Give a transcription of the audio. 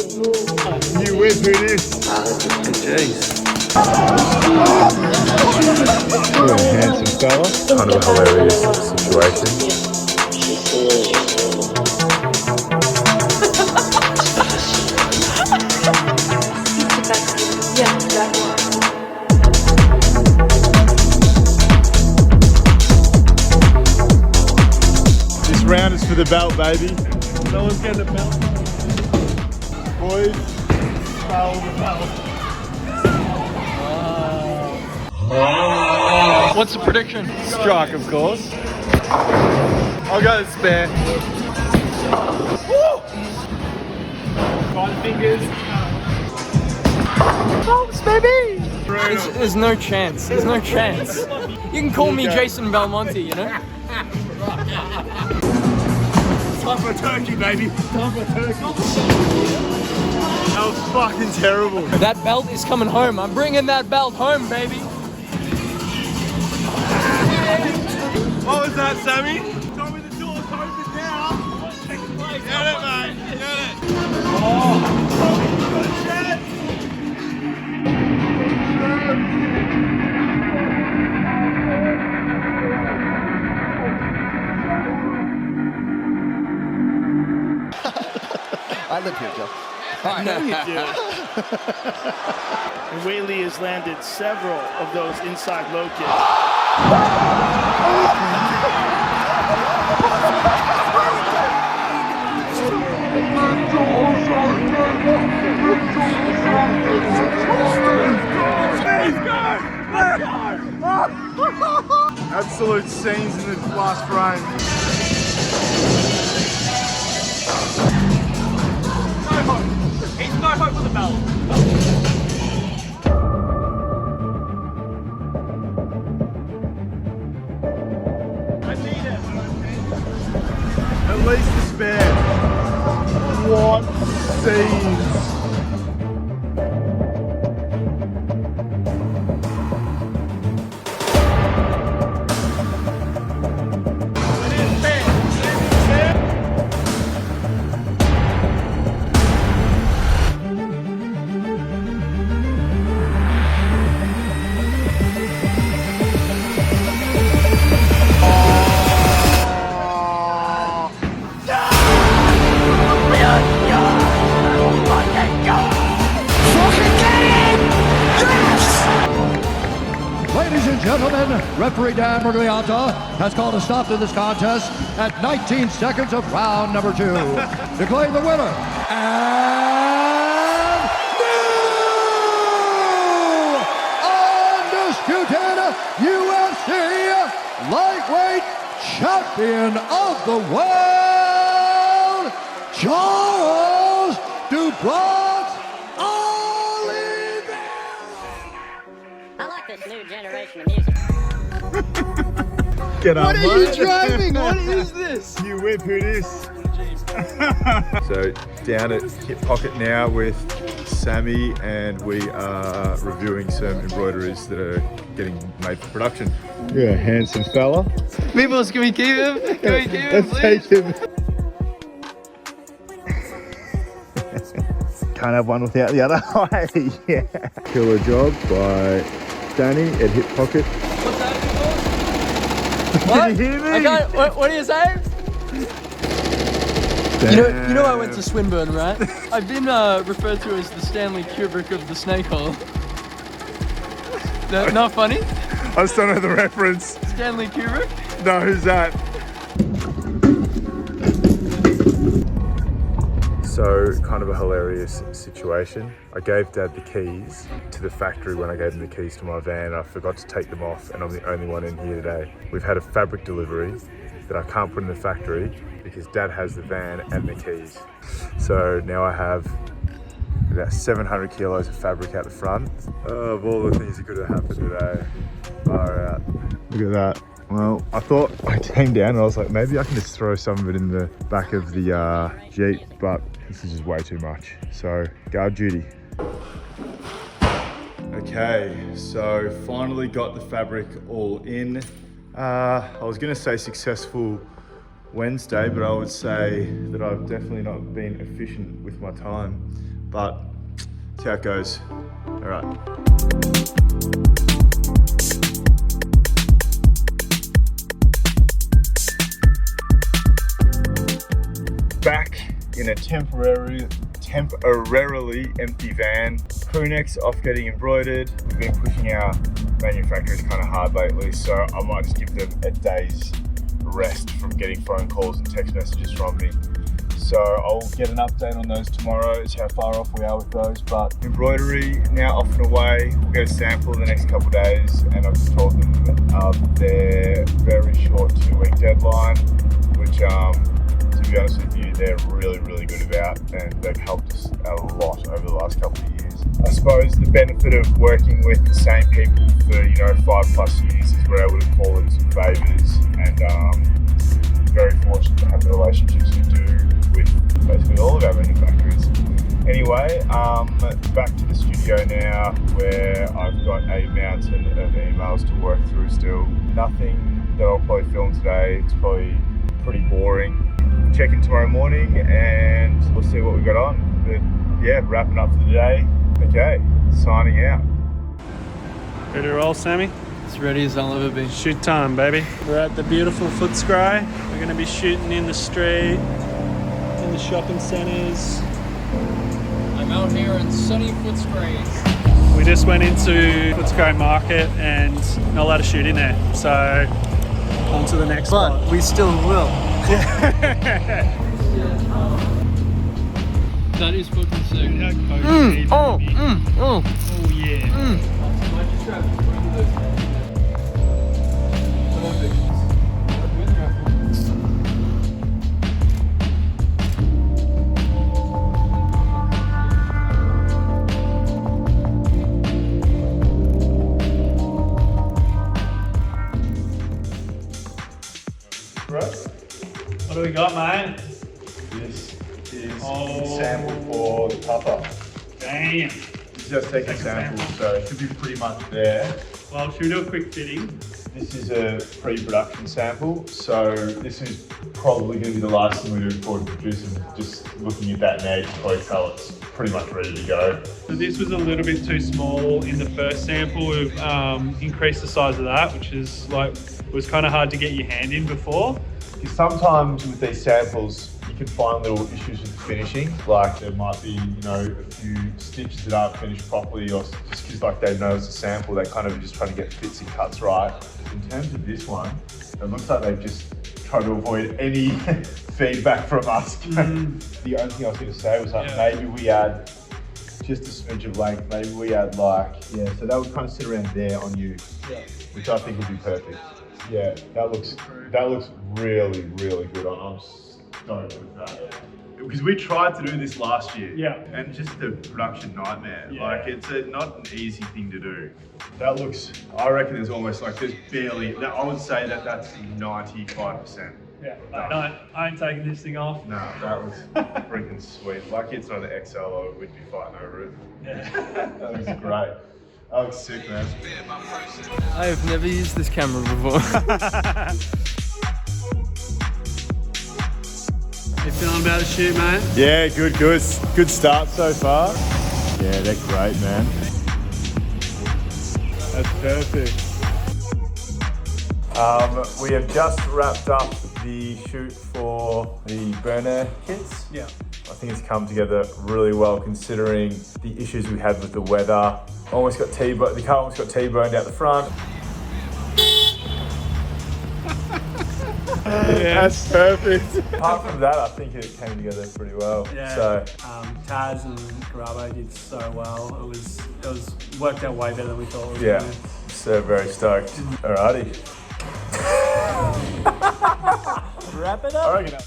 You whip it is. Jeez. You're a handsome fella. Kind of a hilarious situation. This round is for the belt, baby. No one's getting a belt. Boys, foul the belt. What's the prediction? Strike, of course. I'll go spare. Woo! 5 fingers. Bolts, baby! There's no chance. There's no chance. You can call me Jason Belmonte, you know? Time for a turkey, baby. Time for a turkey. That was fucking terrible. That belt is coming home. I'm bringing that belt home, baby. What was that, Sammy? Told me the door's open now. What's taking place? Get it, mate. Get it. Oh, good shit. I live here, Joe. I know you do. And Whaley has landed several of those inside low kicks. Absolute scenes in the last frame. No hope. He's no hope for the belt. I need it. At least the spare. What scenes. Ladies and gentlemen, referee Dan Mergliata has called a stop to this contest at 19 seconds of round number 2. Declaring the winner and new undisputed UFC lightweight champion of the world, Charles Dubois. I like this new generation of music. Get up, What are you driving? What is this? You whip who this. So down at Hip Pocket now with Sammy, and we are reviewing some embroideries that are getting made for production. You're a handsome fella. Meatballs, can we keep him? Can we keep him, Let's please? take him. Can't have one without the other. Yeah. Killer job by Danny at Hip Pocket. What's that? What? Did you hear me? I can't, what do you say? You know I went to Swinburne, right? I've been referred to as the Stanley Kubrick of the snake hole. No, not funny? I just don't know the reference. Stanley Kubrick? No, who's that? So, kind of a hilarious situation. I gave Dad the keys to the factory when I gave him the keys to my van. I forgot to take them off, and I'm the only one in here today. We've had a fabric delivery that I can't put in the factory because Dad has the van and the keys. So now I have about 700 kilos of fabric out the front. Oh, of all the things that could have happened today. Far out. Look at that. Well, I thought I came down and I was like, maybe I can just throw some of it in the back of the Jeep, but this is just way too much. So, guard duty. Okay, so finally got the fabric all in. I was gonna say successful Wednesday, but I would say that I've definitely not been efficient with my time. But see how it goes. All right. Back in a temporarily empty van. Crew necks off getting embroidered. We've been pushing our manufacturers kind of hard lately, so I might just give them a day's rest from getting phone calls and text messages from me. So I'll get an update on those tomorrow, is how far off we are with those. But embroidery now off and away. We'll get a sample in the next couple of days, and I've just told them their very short 2-week deadline, which to be honest with you, they're really good about, and they've helped us a lot over the last couple of years. I suppose the benefit of working with the same people for 5+ years is we're able to call in some favours, and very fortunate to have the relationships we do with basically all of our manufacturers. Anyway, back to the studio now, where I've got a mountain of emails to work through still. Nothing that I'll probably film today. It's probably pretty boring. Check in tomorrow morning and we'll see what we got on. But yeah, wrapping up for the day. Okay, signing out. Ready to roll, Sammy? As ready as I'll ever be. Shoot time, baby. We're at the beautiful Footscray. We're going to be shooting in the street, in the shopping centres. I'm out here in sunny Footscray. We just went into Footscray Market and not allowed to shoot in there. So on to the next spot. But we still will. That is fucking sick. Oh yeah. What do we got, mate? This is sample for the pupper. Damn. This is just taking samples, so it should be pretty much there. Well, should we do a quick fitting? This is a pre-production sample, so this is probably going to be the last thing we do before we produce them. Just looking at that now, you can probably tell it's pretty much ready to go. So this was a little bit too small in the first sample. We've increased the size of that, which is was kind of hard to get your hand in before. Sometimes with these samples, you can find little issues with the finishing. Like there might be, a few stitches that aren't finished properly, or just because they know it's a sample, they kind of just trying to get fits and cuts right. In terms of this one, it looks like they've just tried to avoid any feedback from us. The only thing I was going to say was maybe we add just a smidge of length. Maybe we add so that would kind of sit around there on you, which I think would be perfect. Yeah, that looks really good. I'm stoked with that. Because we tried to do this last year. Yeah. And just the production nightmare. Yeah. It's not an easy thing to do. That looks, I reckon there's almost there's barely, I would say that's 95%. Yeah. I ain't taking this thing off. No, that was freaking sweet. Lucky it's not an XL or we'd be fighting over it. Yeah. That looks great. That looks sick, man. I have never used this camera before. You feeling about the shoot, mate? Yeah, good. Good start so far. Yeah, they're great, man. That's perfect. We have just wrapped up the shoot for the burner kits. Yeah. I think it's come together really well considering the issues we had with the weather. The car almost got T-boned out the front. Yeah, that's perfect. Apart from that, I think it came together pretty well. Yeah. So, Taz and Garabo did so well. It was worked out way better than we thought it was. Yeah, so very stoked. Alrighty. Wrap it up. I reckon